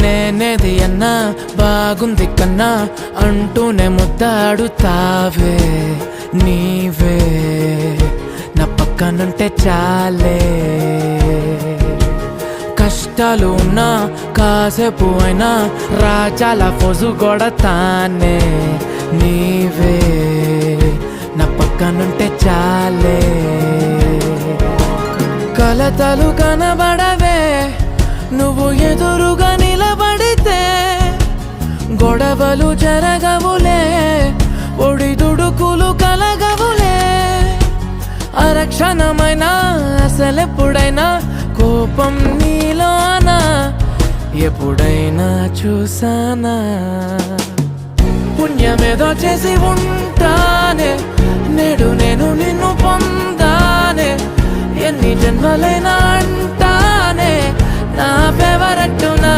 నేనేది అన్నా బాగుంది కన్నా అంటూనే ముద్దాడుతావే నీవే నా పక్కనుంటే చాలే. కష్టాలు ఉన్నా కాసేపు అయినా రాజాల ఫోజు కొడతానే నీవే నా పక్కనుంటే చాలే. కలతలు కనబడవే నువ్వు ఎదురుగా నిలబడితే, గొడవలు జరగవులే ఒడిదుడుకులు కలగవులే. అరక్షణమైనా అసలెప్పుడైనా కోపం నీలోనా ఎప్పుడైనా చూసానా? పుణ్యమేదో చేసి ఉంటానే నేడు నేను నిన్ను పొందానే. ఎన్ని జన్మలైనా అంటానే నా ఫేవరెట్ నా